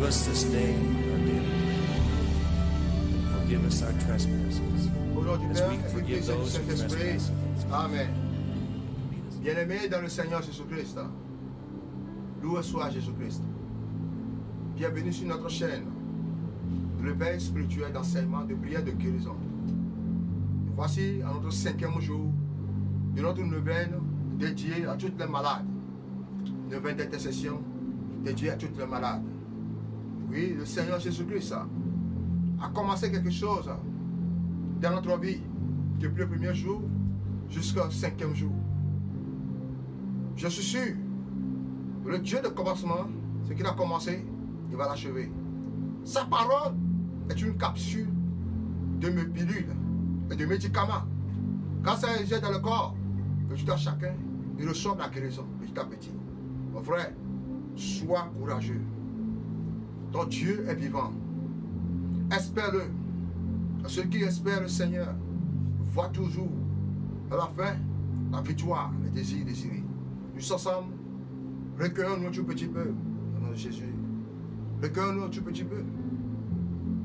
us this day our daily bread. And forgive us our trespasses, Au nom du as Père we et du forgive Fils et du those who Saint-Esprit. trespass against us. Amen. Bien-aimés dans le Seigneur Jésus-Christ, loué soit Jésus-Christ. Bienvenue sur notre chaîne, le réveil spirituel d'enseignement, de prière, de guérison. Et voici à notre 5e jour de notre neuvaine dédiée à toutes les malades. Neuvaine d'intercession dédiée à toutes les malades. Oui, le Seigneur Jésus-Christ a commencé quelque chose dans notre vie depuis le premier jour jusqu'au 5e jour. Je suis sûr que le Dieu de commencement, ce qu'il a commencé, il va l'achever. Sa parole est une capsule de mes pilules et de médicaments. Quand ça est dans le corps, petit à chacun, il reçoit la guérison petit à petit. Mon frère, sois courageux. Ton Dieu est vivant. Espère-le. Ceux qui espèrent le Seigneur voient toujours à la fin la victoire, les désirs désirés. Nous ensemble, recueillons-nous un tout petit peu au nom de Jésus. Recueillons-nous un tout petit peu.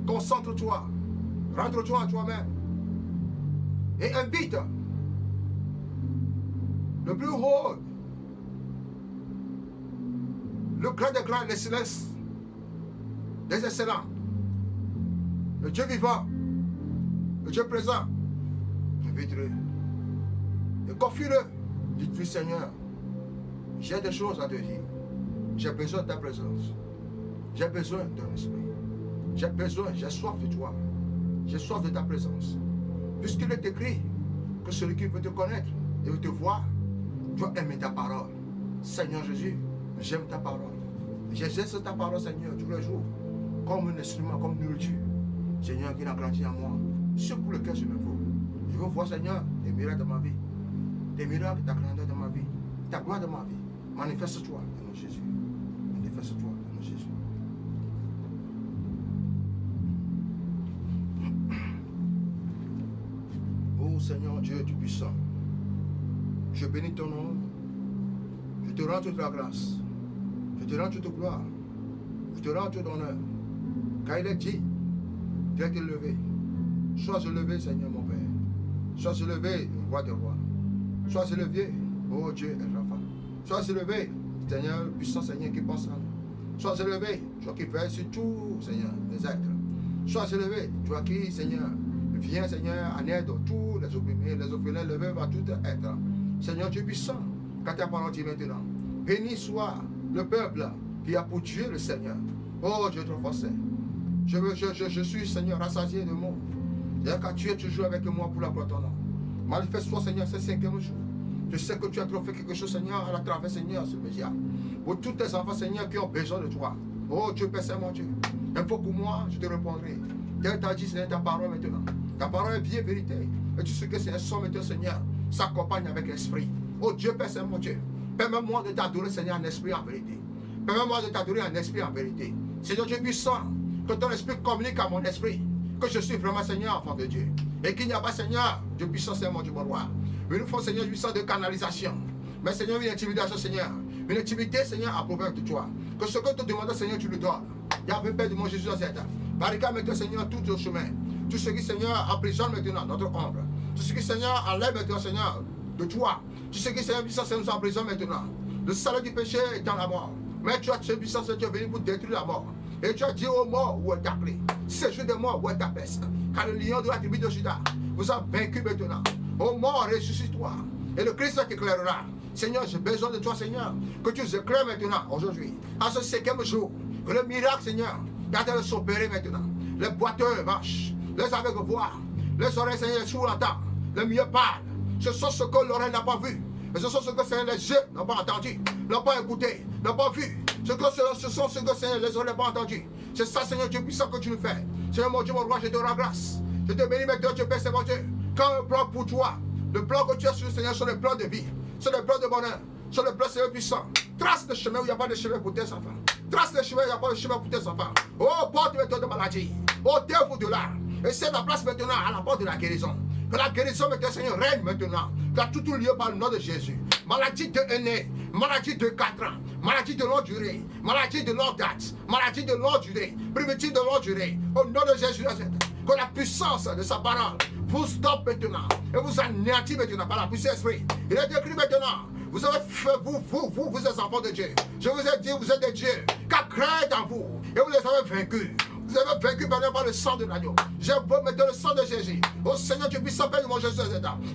Concentre-toi. Rentre-toi en toi-même. Et invite le plus haut, le grand des grands, l'excellence des excellents, le Dieu vivant, le Dieu présent. Invite-le. Et confie-le. Dites-lui, Seigneur, j'ai des choses à te dire. J'ai besoin de ta présence. J'ai besoin de ton esprit. J'ai soif de toi. J'ai soif de ta présence. Puisqu'il est écrit que celui qui veut te connaître et veut te voir doit aimer ta parole. Seigneur Jésus, j'aime ta parole. J'exerce ta parole, Seigneur, tous les jours, comme un instrument, comme une nourriture. Seigneur, qui a grandi en moi, ce pour lequel je me vaux. Je veux voir, Seigneur, des miracles de ma vie. Des miracles, ta grandeur de ma vie. Ta gloire de ma vie. Manifeste-toi dans nos Jésus. Manifeste-toi dans nos Jésus. Oh Seigneur Dieu du puissant, je bénis ton nom. Je te rends toute la grâce. Je te rends toute gloire. Je te rends tout honneur. Car il est dit, tu es élevé. Sois élevé, Seigneur mon Père. Sois élevé, roi des rois. Sois élevé, oh Dieu et Rapha. Sois élevé, Seigneur, puissant Seigneur qui pense en nous. Sois élevé, toi qui veilles sur tout, Seigneur, les êtres. Sois élevé, toi qui, Seigneur, viens, Seigneur, en aide tous les opprimés, les orphelins, les veuves, à tout être. Seigneur Dieu puissant, quand ta parole dit maintenant, béni soit le peuple qui a pour Dieu le Seigneur. Oh Dieu trop fort, je suis, Seigneur, rassasié de mots. Car tu es toujours avec moi pour la gloire de ton nom. Manifeste-toi, Seigneur, ce 5e jour. Je sais que tu as trop fait quelque chose, Seigneur, à la travers, Seigneur, ce média. Pour tous tes enfants, Seigneur, qui ont besoin de toi. Oh Dieu, Père, c'est mon Dieu. Un peu pour moi, je te répondrai. Tel t'a dit, Seigneur, ta parole maintenant. Ta parole est bien vérité. Et tu sais que c'est un son maintenant, Seigneur, s'accompagne avec l'esprit. Oh Dieu, Père, c'est mon Dieu. Permets-moi de t'adorer, Seigneur, en esprit, en vérité. Permets-moi de t'adorer en esprit, en vérité. Seigneur Dieu puissant, que ton esprit communique à mon esprit. Que je suis vraiment, Seigneur, enfant de Dieu. Et qu'il n'y a pas, Seigneur, Dieu puissant, c'est mon Dieu, mon roi. Mais nous faisons, Seigneur, puissant de canalisation. Mais, Seigneur, une intimidation, Seigneur. Une intimité, Seigneur, à propos de toi. Que ce que tu demandes, Seigneur, tu le donnes. Il y a un Père de mon Jésus dans cette. Barricade maintenant, Seigneur, tout le chemin. Tout ce qui, Seigneur, emprisonne maintenant notre ombre. Tout ce qui, Seigneur, enlève maintenant, Seigneur, de toi. Tout ce qui, Seigneur, puissant, nous emprisonne maintenant. Le salaire du péché est dans la mort. Mais tu as ce puissant, Seigneur, venu pour détruire la mort. Et tu as dit aux morts, où est ta clé? Séjour de mort, où est ta peste? Car le lion de la tribu de Juda vous a vaincu maintenant. Ô mort, ressuscite-toi. Et le Christ t'éclairera. Seigneur, j'ai besoin de toi, Seigneur. Que tu nous éclaires maintenant, aujourd'hui. À ce 5e jour. Que le miracle, Seigneur, vienne de s'opérer maintenant. Les boiteux marchent. Les aveugles voient. Les oreilles, Seigneur, sourds entendent. Les mieux parlent. Ce sont ce que l'oreille n'a pas vu. Et ce sont ce que, Seigneur, les yeux n'ont pas entendu. N'ont pas écouté. N'ont pas vu. Ce sont ce que, Seigneur, les oreilles n'ont pas entendu. C'est ça, Seigneur Dieu puissant, que tu nous fais. Seigneur mon Dieu, mon roi, je te rends grâce. Je te bénis maintenant, Dieu Père, c'est mon Dieu. Quand un plan pour toi, le plan que tu as sur le Seigneur, c'est le plan de vie, c'est le plan de bonheur, c'est le plan, Seigneur puissant. Trace le chemin où il n'y a pas de chemin pour tes enfants. Trace le chemin où il n'y a pas de chemin pour tes enfants. Oh, porte maintenant de maladie. Oh, dévou de là. Et c'est la place maintenant à la porte de la guérison. Que la guérison maintenant, Seigneur, règne maintenant. Car tout lieu par le nom de Jésus. maladie de aîné, maladie de 4 ans, maladie de longue durée, maladie de longue date, maladie de longue durée, primitive de longue durée, au nom de Jésus, que la puissance de sa parole vous stoppe maintenant et vous anéantit maintenant par la puissance esprit. Il est écrit maintenant, vous avez fait, vous êtes enfants de Dieu. Je vous ai dit, vous êtes des dieux, car craignent en vous et vous les avez vaincus. Vous avez vaincu par le sang de l'agneau. Je veux mettre le sang de Jésus. Oh Seigneur, tu puisses s'appeler de mon Jésus.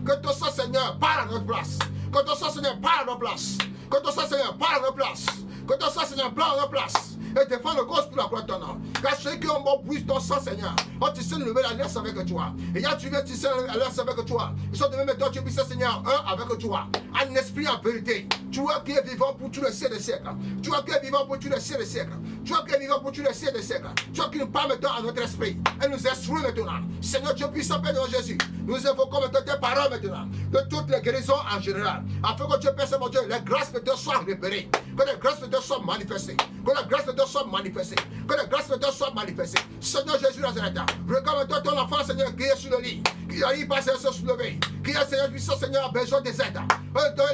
Que ton sang, Seigneur, parle à notre place. Que ton sang, Seigneur, parle à notre place. Que ton sang, Seigneur, parle à notre place. Que ton sang, Seigneur, parle à notre place. Et défends le cause pour la gloire de ton nom. Car ceux qui ont mort puissent ton sang, Seigneur. Oh, tu sais une nouvelle alliance avec toi. Et là, tu viens tisser l'alliance avec toi. Ils sont devenus maintenant, tu puisses, Seigneur, un avec toi. Un esprit en vérité. Tu vois qui est vivant pour tous les siècles des siècles. Tu vois qui est vivant pour tous les siècles des siècles. Tu vois qui est vivant pour tous les siècles des siècles. Tu vois qui nous parle maintenant à notre esprit. Et nous instruit maintenant. Seigneur Dieu puissant, Père de Jésus. Nous évoquons maintenant tes paroles maintenant. De toutes les guérisons en général. Afin que Dieu puisse, mon Dieu, les grâces de Dieu soient repérées. Que les grâces de Dieu soient manifestées. Que les grâces de Dieu soient manifestées. Que les grâces de Dieu soient manifestées. Seigneur Jésus Nazareth. Regarde maintenant ton enfant, Seigneur, qui est sur le lit. Qui arrive à se soulever. Qui est, Seigneur puissant, Seigneur, a besoin des aides.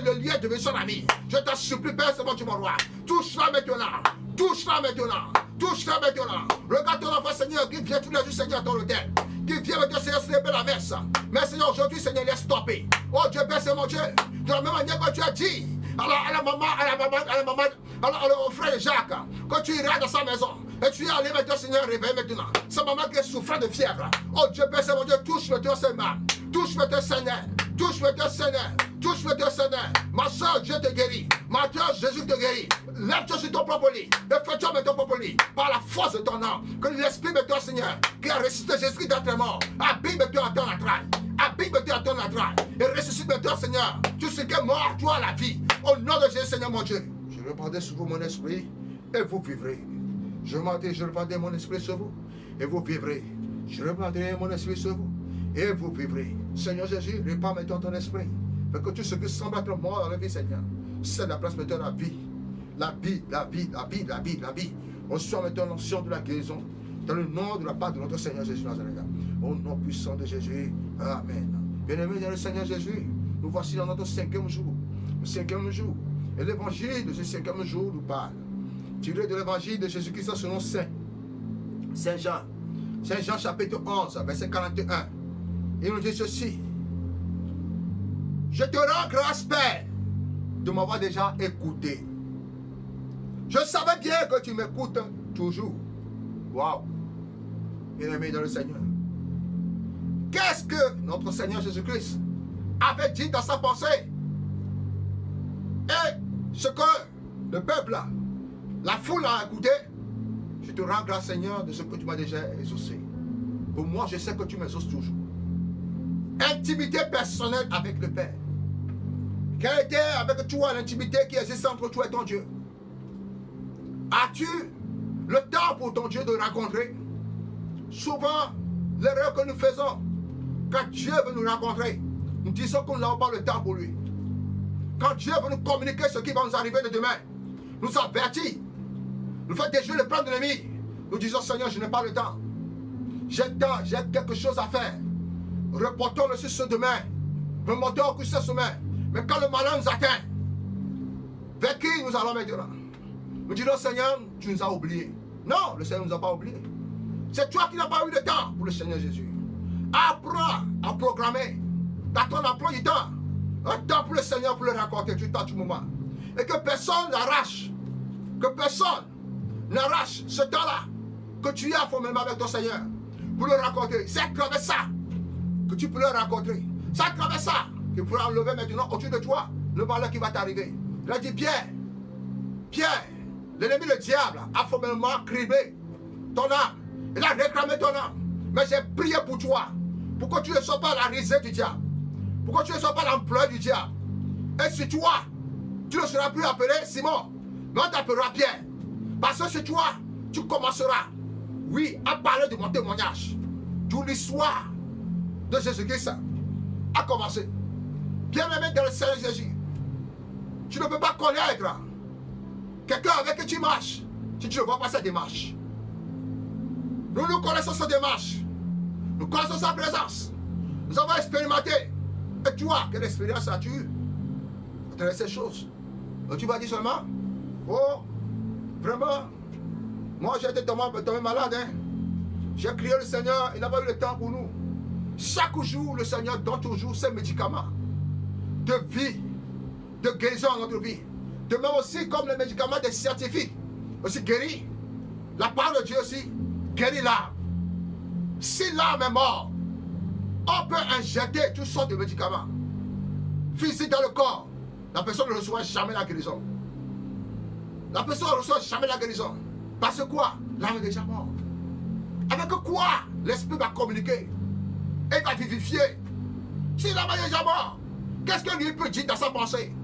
Le lien de son ami. Je t'en supplie, Père, c'est bon, tu m'en roi. Touche-la maintenant. Touche-la maintenant. Touche-la maintenant. Regarde ton enfant, Seigneur, qui vient tous les jours, Seigneur, dans l'hôtel. Qui vient maintenant, Seigneur, se lever la verse. Mais Seigneur, aujourd'hui, Seigneur, laisse stopper. Oh Dieu, Père, c'est mon Dieu. De la même manière que tu as dit à la maman, au frère Jacques, quand tu iras dans sa maison, et tu es allé maintenant, Seigneur, réveille maintenant. Sa maman qui est souffrant de fièvre. Oh Dieu, Père, c'est mon Dieu, touche maintenant, Seigneur. Touche maintenant, Seigneur. Touche maintenant, Seigneur. Touche maintenant, Seigneur. Ma soeur, Dieu te guérit. Ma soeur, Jésus te guérit. Lève-toi sur ton propre lit. Et fais-toi mettre ton propre lit. Par la force de ton nom. Que l'Esprit de toi, Seigneur, qui a ressuscité Jésus d'entre morts, habille toi en ton entraille. Habille toi en ton entraille. Et ressuscite toi, Seigneur. Tout ce qui est mort, toi, la vie. Au nom de Jésus, Seigneur, mon Dieu. Je répandrai sur vous mon esprit et vous vivrez. Je répandrai mon esprit sur vous et vous vivrez. Je répandrai mon esprit sur vous et vous vivrez. Seigneur Jésus, répands maintenant ton esprit. Fait que tout ce qui semble être mort dans la vie, Seigneur, c'est la place maintenant de la vie. La vie, la vie, la vie, la vie, la vie. On soit maintenant l'onction de la guérison. Dans le nom de la part de notre Seigneur Jésus Nazareth. Au nom puissant de Jésus. Amen. Bien-aimés dans le Seigneur Jésus, nous voici dans notre 5e jour. Le 5e jour. Et l'évangile de ce 5e jour nous parle. Tiré de l'évangile de Jésus-Christ selon Saint Jean. Saint Jean chapitre 11, verset 41. Il nous dit ceci. Je te rends grâce, Père, de m'avoir déjà écouté. Je savais bien que tu m'écoutes toujours. Waouh! Bien-aimé dans le Seigneur. Qu'est-ce que notre Seigneur Jésus-Christ avait dit dans sa pensée? Et ce que le peuple, la foule a écouté, je te rends grâce, Seigneur, de ce que tu m'as déjà exaucé. Pour moi, je sais que tu m'exauces toujours. Intimité personnelle avec le Père. Quelle était avec toi l'intimité qui existe entre toi et ton Dieu? As-tu le temps pour ton Dieu de rencontrer? Souvent, l'erreur que nous faisons, quand Dieu veut nous rencontrer, nous disons qu'on n'a pas le temps pour lui. Quand Dieu veut nous communiquer ce qui va nous arriver de demain, nous avertit, nous fait déjouer le plan de l'ennemi. Nous disons, Seigneur, je n'ai pas le temps. J'ai quelque chose à faire. Reportons-le sur ce demain. Remontons au coucher demain. Mais quand le malheur nous atteint, vers qui nous allons maintenant? Nous disons, Seigneur, tu nous as oubliés. Non, le Seigneur ne nous a pas oubliés. C'est toi qui n'as pas eu de temps pour le Seigneur Jésus. Apprends à programmer dans ton emploi du temps un temps pour le Seigneur pour le raconter tout à tout moment. Et que personne n'arrache, ce temps-là que tu as formellement avec ton Seigneur pour le raconter. C'est à travers ça que tu peux le rencontrer. C'est à travers ça que tu pourras enlever maintenant au-dessus de toi le malheur qui va t'arriver. Il a dit, Pierre, l'ennemi, le diable, a formellement criblé ton âme. Il a réclamé ton âme. Mais j'ai prié pour toi. Pour que tu ne sois pas la risée du diable. Pour que tu ne sois pas l'emploi du diable. Et sur toi, tu ne seras plus appelé Simon. Mais on t'appellera Pierre. Parce que sur toi, tu commenceras, oui, à parler de mon témoignage. D'où l'histoire de Jésus-Christ a commencé. Bien-aimé dans le Seigneur Jésus. Tu ne peux pas connaître quelqu'un avec qui tu marches si tu ne vois pas sa démarche. Nous connaissons sa démarche. Nous connaissons sa présence. Nous avons expérimenté. Et toi, quelle expérience as-tu eue? à travers ces choses. Donc tu vas dire seulement, oh, vraiment, moi j'ai été tombé malade, hein. J'ai crié le Seigneur, il n'a pas eu le temps pour nous. Chaque jour, le Seigneur donne toujours ses médicaments de vie, de guérison dans notre vie. De même aussi comme les médicaments des scientifiques, aussi guéris. La parole de Dieu aussi guérit l'âme. Si l'âme est morte, on peut injecter toutes sortes de médicaments physiques dans le corps. La personne ne reçoit jamais la guérison. La personne ne reçoit jamais la guérison. Parce que quoi? L'âme est déjà morte. Avec quoi l'esprit va communiquer et va vivifier? Si l'âme est déjà morte, qu'est-ce que lui peut dire dans sa pensée?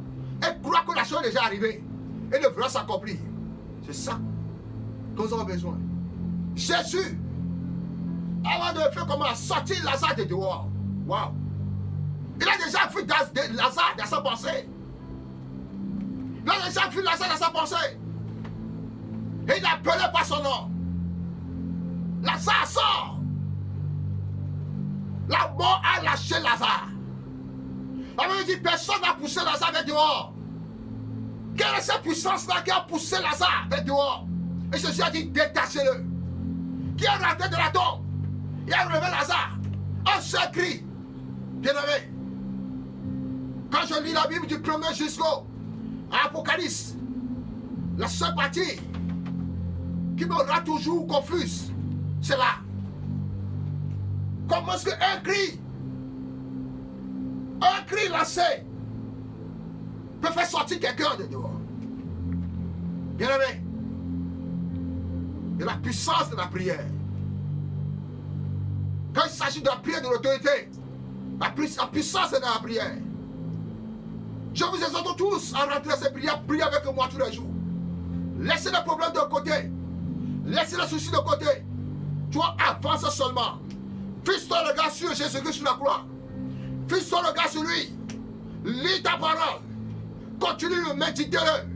Elle croit que la chose est déjà arrivée et devra s'accomplir. C'est ça que nous avons besoin. Jésus, avant de faire comment sortir Lazare de dehors, wow. Il a déjà vu Lazare dans sa pensée. Il a déjà vu Lazare dans sa pensée. Et il n'appelait pas son nom. Lazare sort. La mort a lâché Lazare. La Bible dit personne n'a poussé Lazare vers dehors. Quelle est cette puissance-là qui a poussé Lazare vers dehors? Et Jésus a dit détachez-le. Qui est rentré de la tombe? Il a relevé Lazare. Un seul cri. Bien-aimé. Quand je lis la Bible du 1er jusqu'au Apocalypse, la seule partie qui me rend toujours confuse, c'est là. Comment est-ce qu'un cri lancé peut faire sortir quelqu'un de dehors? Bien-aimé, de la puissance de la prière. Quand il s'agit de la prière de l'autorité, la puissance est dans la prière. Je vous exhorte tous à rentrer dans ces prières, prier avec moi tous les jours. Laissez les problèmes de côté. Laissez les soucis de côté. Toi, avance seulement. Fixe-toi le regard sur Jésus-Christ sur la croix. Fixe-toi le regard sur lui. Lis ta parole. Continue de méditer-le.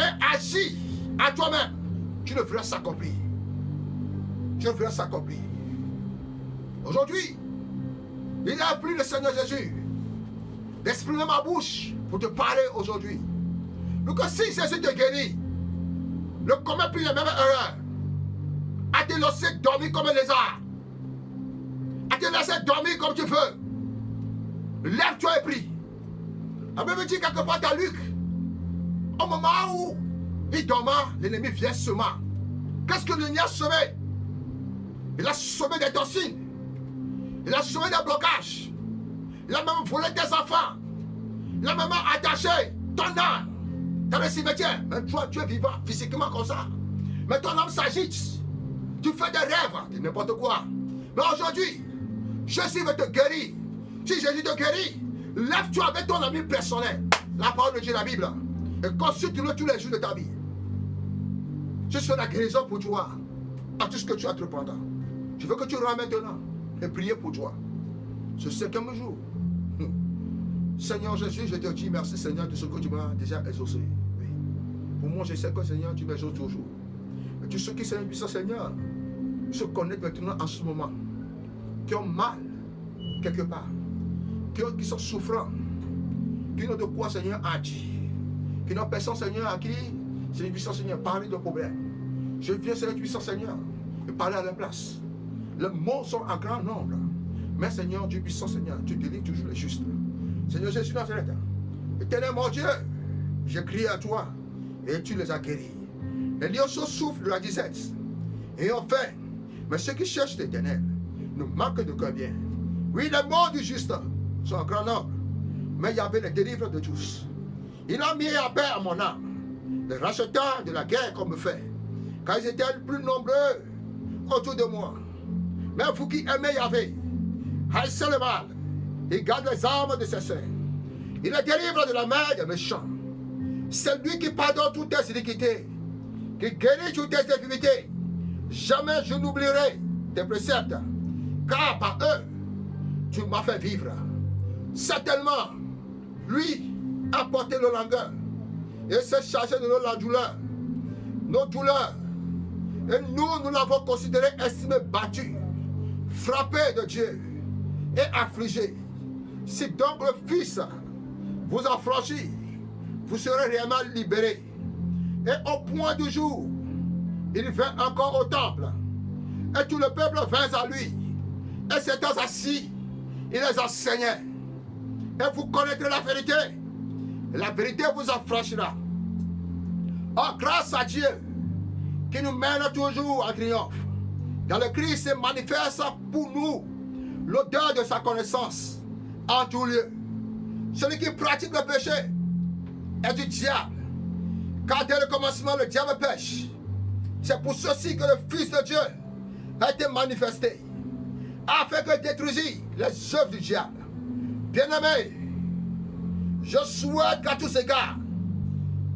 Et agis à toi-même. Tu ne feras s'accomplir. Tu ne feras s'accomplir. Aujourd'hui, il a pris le Seigneur Jésus d'exprimer ma bouche pour te parler aujourd'hui. Parce que si Jésus te guérit, ne commets plus les mêmes erreurs. À te laisser dormir comme un lézard. À te laisser dormir comme tu veux. Lève-toi et prie. La Bible dit quelque part dans Luc, au moment où il dormait, l'ennemi vient semer. Qu'est-ce que l'ennemi a semé? Il a semé des toxines. Il a semé des blocages. Il a même volé tes enfants. Il a même attaché ton âme dans le cimetière. Mais toi, tu es vivant physiquement comme ça. Mais ton âme s'agite. Tu fais des rêves, de n'importe quoi. Mais aujourd'hui, Jésus veut te guérir. Si Jésus te guérit, lève-toi avec ton ami personnel. La parole de Dieu, la Bible. Et consulte-le tous les jours de ta vie. Ce sera la guérison pour toi. À tout ce que tu as entreprendre. Je veux que tu rentres maintenant et prier pour toi. Ce 5e jour. Seigneur Jésus, je te dis merci Seigneur de ce que tu m'as déjà exaucé. Oui. Pour moi, je sais que Seigneur, tu m'exauces toujours. Mais tous ceux qui sont puissants, Seigneur, se connaissent maintenant en ce moment, qui ont mal quelque part, qui sont souffrants, qui n'ont de quoi, Seigneur, à dire, qui n'ont personne, Seigneur, à qui, Seigneur puissant, Seigneur, parler de problèmes. Je viens, Seigneur puissant, Seigneur, et parler à leur place. Les mots sont en grand nombre, mais Seigneur, Dieu puissant, Seigneur, tu délivres toujours les justes. Seigneur Jésus Nazareth, éternel mon Dieu, je crie à toi et tu les as guéris. Les lionceaux souffrent de la disette et ont faim, mais ceux qui cherchent l'éternel ne manquent de qu'un bien. Oui, les morts du juste sont en grand nombre, mais Yahvé les délivre de tous. Il a mis à paix à mon âme, les rachetants de la guerre qu'on me fait, car ils étaient plus nombreux autour de moi. Mais vous qui aimez Yahvé, haïssez le mal. Il garde les armes de ses saints. Il les délivre de la main des méchants. C'est lui qui pardonne toutes tes iniquités, qui guérit toutes tes infirmités. Jamais je n'oublierai tes préceptes, car par eux, tu m'as fait vivre. Certainement, lui a porté le langueur et s'est chargé de la douleur. Nos douleurs. Et nous l'avons considéré estimé battu, frappé de Dieu et affligé. Si donc le Fils vous a franchi, vous serez réellement libérés. Et au point du jour, il vint encore au temple. Et tout le peuple vint à lui. Et s'étant assis, il les enseignait. Et vous connaîtrez la vérité. Et la vérité vous affranchira. Oh, grâce à Dieu, qui nous mène toujours en triomphe. Dans le Christ se manifeste pour nous l'odeur de sa connaissance en tout lieu. Celui qui pratique le péché est du diable. Car dès le commencement, le diable pêche. C'est pour ceci que le Fils de Dieu a été manifesté, afin que détruisît les œuvres du diable. Bien-aimé, je souhaite qu'à tous égards,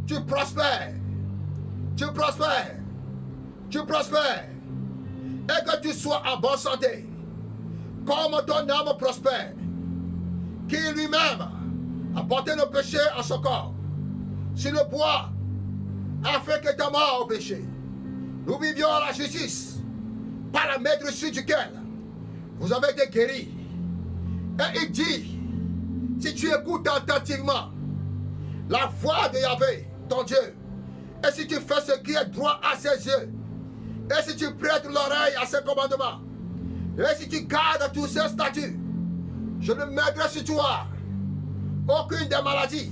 tu prospères, tu prospères, tu prospères, et que tu sois en bonne santé, comme ton âme prospère, qui lui-même a porté nos péchés en son corps, sur le bois, afin que ta mort au péché, nous vivions la justice, par la maîtrise duquel vous avez été guéris. Et il dit, si tu écoutes attentivement la voix de Yahvé, ton Dieu, et si tu fais ce qui est droit à ses yeux, et si tu prêtes l'oreille à ses commandements, et si tu gardes tous ses statuts, je ne mettrai sur toi aucune des maladies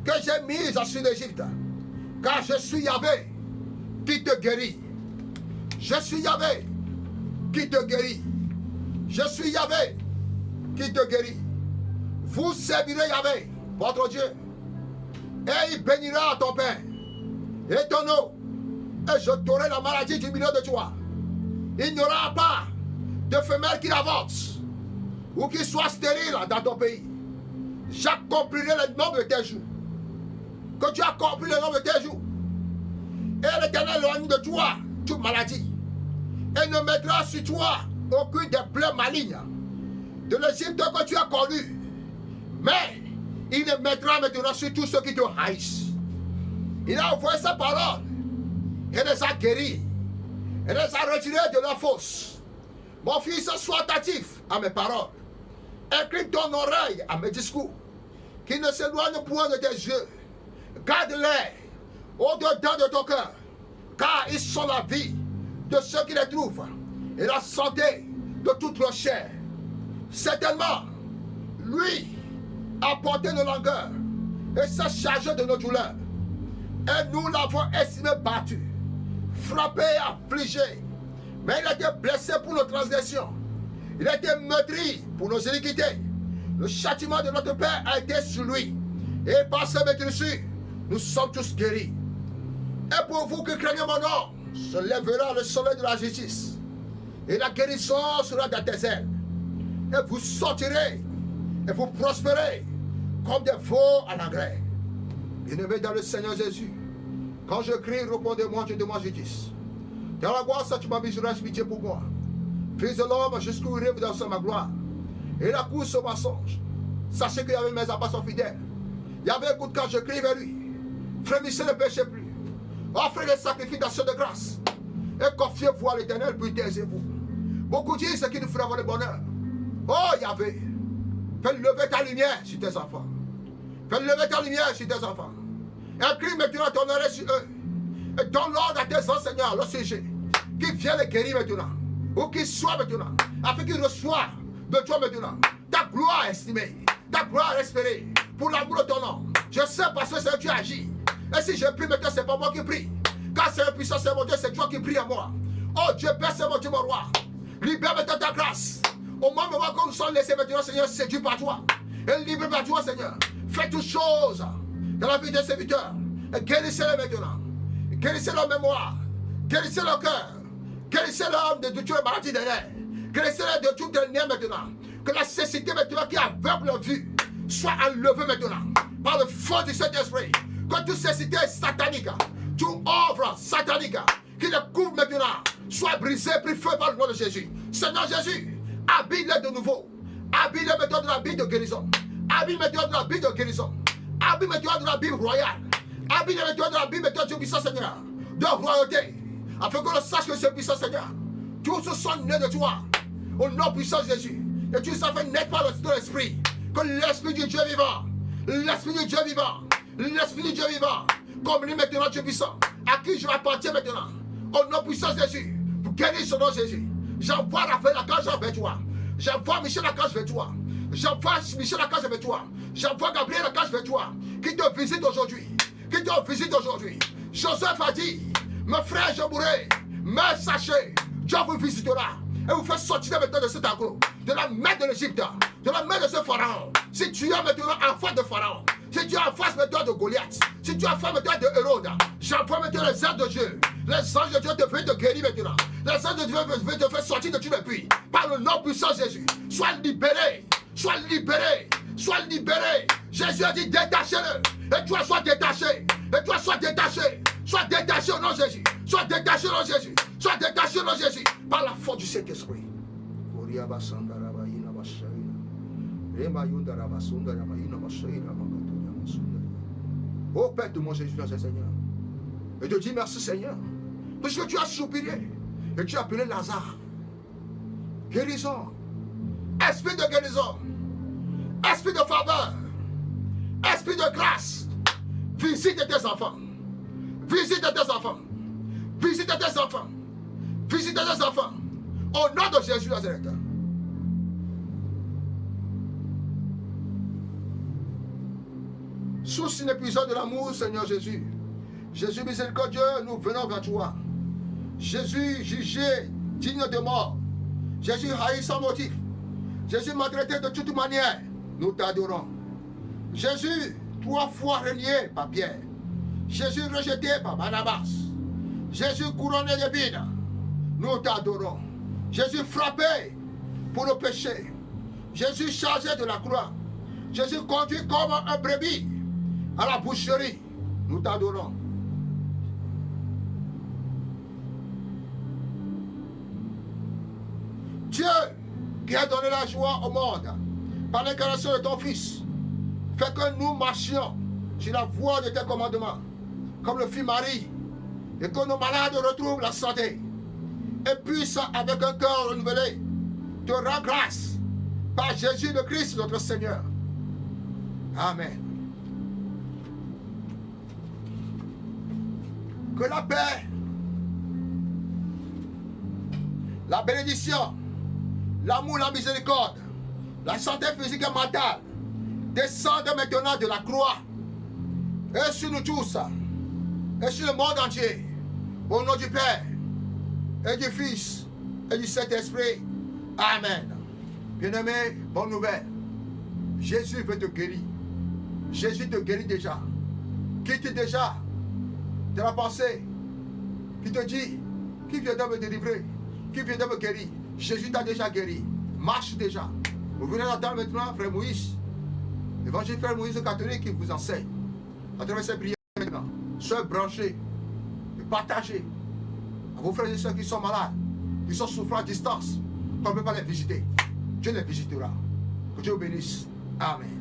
que j'ai mises sur l'Égypte, car je suis Yahvé qui te guérit. Je suis Yahvé qui te guérit. Je suis Yahvé qui te guérit. Vous servirez Yahvé, votre Dieu, et il bénira ton pain et ton eau, et je t'aurai la maladie du milieu de toi. Il n'y aura pas de femelle qui avance ou qui soit stérile dans ton pays. J'accomplirai le nombre de tes jours. Que tu accomplis le nombre de tes jours. Et l'Éternel éloigne de toi toute maladie. Et ne mettra sur toi aucune des plaies malignes de l'Égypte que tu as connue. Mais il ne mettra maintenant sur tous ceux qui te haïssent. Il a envoyé sa parole et les a guéris. Et les a retirés de leur fosse. Mon fils, sois attentif à mes paroles. Incline ton oreille à mes discours. Qu'ils ne s'éloignent point de tes yeux. Garde-les au-dedans de ton cœur. Car ils sont la vie de ceux qui les trouvent. Et la santé de toute leur chair. Certainement, lui a porté nos langueurs et s'est chargé de nos douleurs. Et nous l'avons estimé battu, frappé, affligé. Mais il a été blessé pour nos transgressions. Il a été meurtri pour nos iniquités. Le châtiment de notre Père a été sur lui. Et par ses meurtrissures, nous sommes tous guéris. Et pour vous qui craignez mon nom, se lèvera le soleil de la justice. Et la guérison sera dans tes ailes. Et vous sortirez et vous prospérez comme des veaux à l'engrais. Bien-aimé dans le Seigneur Jésus, quand je crie, répondez-moi, je demande justice. Dans la gloire, ça tu m'as mis sur pitié pour moi. Fils de l'homme, jusqu'où il rêve dans ma gloire. Et la course au mensonge. Sachez qu'il y avait mes abbats sont fidèles. Il y avait écoute quand je crie vers lui. Frémissez, ne péchez plus. Offrez des sacrifices d'actions de grâce. Et confiez-vous à l'Éternel, puis taisez-vous. Beaucoup disent qu'il nous fera avoir le bonheur. Oh Yahvé, fais lever ta lumière sur tes enfants. Fais lever ta lumière sur tes enfants. Incline maintenant ton oreille sur eux. Et donne l'ordre à tes enseignants, le sujet, qui viennent les guérir maintenant. Ou qui soient maintenant. Afin qu'ils reçoivent de toi maintenant. Ta gloire estimée. Ta gloire espérée. Pour l'amour de ton nom. Je sais parce que c'est tu agis. Et si je prie maintenant, c'est pas moi qui prie. Car c'est un puissant, c'est mon Dieu, c'est toi qui prie à moi. Oh Dieu, Père, c'est mon Dieu, mon roi. Libère maintenant ta grâce. Au moment où nous sommes laissés maintenant, Seigneur, séduit par toi. Et libre par toi, Seigneur. Fais toutes choses dans la vie des serviteurs. Et guérissez-les maintenant. Guérissez leur mémoire. Guérissez leur cœur. Guérissez l'homme de toutes les maladies des nerfs. Guérissez-les de toutes les nerfs maintenant. Que la cécité maintenant qui aveugle leur vue soit enlevée maintenant. Par le feu du Saint-Esprit. Que toute cécité satanique, toute œuvre satanique qui les couvre maintenant, soit brisée, pris feu par le nom de Jésus. Seigneur Jésus, habille-les de nouveau. Habille-les maintenant de la vie de guérison. Habille-les maintenant de la vie de guérison. Habille-les maintenant de la vie royale. Habille-les maintenant de la vie maintenant du puissant Seigneur. De royauté. Afin que l'on sache que c'est puissant Seigneur. Tous sont nés de toi. Au nom puissant de Jésus. Et tu les as fait naître par l'esprit. Que l'esprit du Dieu vivant. L'esprit du Dieu vivant l'Esprit du Dieu vivant, communique maintenant Dieu puissant, à qui je m'appartiens maintenant. Au nom puissant de Jésus, pour guérir son nom Jésus. J'envoie Raphaël Archange vers toi. J'envoie Michel Archange vers toi. J'envoie Michel Archange vers toi. J'envoie Gabriel Archange vers toi. Qui te visite aujourd'hui. Qui te visite aujourd'hui. Joseph a dit, mes frères, je mourrai. Mais sachez, Dieu vous visitera. Et vous fait sortir maintenant de cet enclos, de la main de l'Égypte, de la main de ce pharaon. Si tu es maintenant en face de pharaon, si tu es en face maintenant de Goliath, si tu es en face maintenant de Hérode, j'envoie maintenant les anges de Dieu. Les anges de Dieu te veulent te guérir maintenant. Les anges de Dieu veulent te faire sortir de tous les puits. Par le nom puissant de Jésus, sois libéré, sois libéré, sois libéré. Jésus a dit détachez-le. Et toi sois détaché. Et toi sois détaché. Sois détaché au nom de Jésus. Sois détaché au nom de Jésus. Sois détaché au nom de Jésus. Par la force du Saint-Esprit. Oh Père de mon Jésus, Seigneur. Et te dis merci Seigneur. Parce que tu as soupiré. Et tu as appelé Lazare. Guérison. Esprit de guérison. Esprit de faveur. Esprit de grâce. Visite tes enfants. Visite tes enfants. Visite tes enfants. Visite tes enfants. Au nom de Jésus Nazareth. Source inépuisable de l'amour, Seigneur Jésus. Jésus miséricordieux, nous venons vers toi. Jésus jugé, digne de mort. Jésus haï sans motif. Jésus maltraité de toute manière. Nous t'adorons. Jésus, 3 fois renié par Pierre. Jésus rejeté par Barnabas. Jésus couronné de vide. Nous t'adorons. Jésus frappé pour nos péchés. Jésus chargé de la croix. Jésus conduit comme un brebis à la boucherie. Nous t'adorons. Dieu qui a donné la joie au monde par l'incarnation de ton Fils, fait que nous marchions sur la voie de tes commandements, comme le fit Marie, et que nos malades retrouvent la santé, et puissent, avec un cœur renouvelé, te rendre grâce par Jésus le Christ, notre Seigneur. Amen. Que la paix, la bénédiction, l'amour, la miséricorde, la santé physique et mentale descendent maintenant de la croix et sur nous tous et sur le monde entier. Au nom du Père et du Fils et du Saint-Esprit. Amen. Bien-aimé, bonne nouvelle. Jésus veut te guérir. Jésus te guérit déjà. Quitte déjà de la pensée qui te dit, qui viendra me délivrer, qui viendra me guérir. Jésus t'a déjà guéri. Marche déjà. Vous venez d'entendre maintenant Frère Moïse, l'évangile Frère Moïse le catholique qui vous enseigne. À travers ces prières maintenant, soyez branchés et partagez à vos frères et sœurs qui sont malades, qui sont souffrants à distance, qu'on ne peut pas les visiter. Dieu les visitera. Que Dieu vous bénisse. Amen.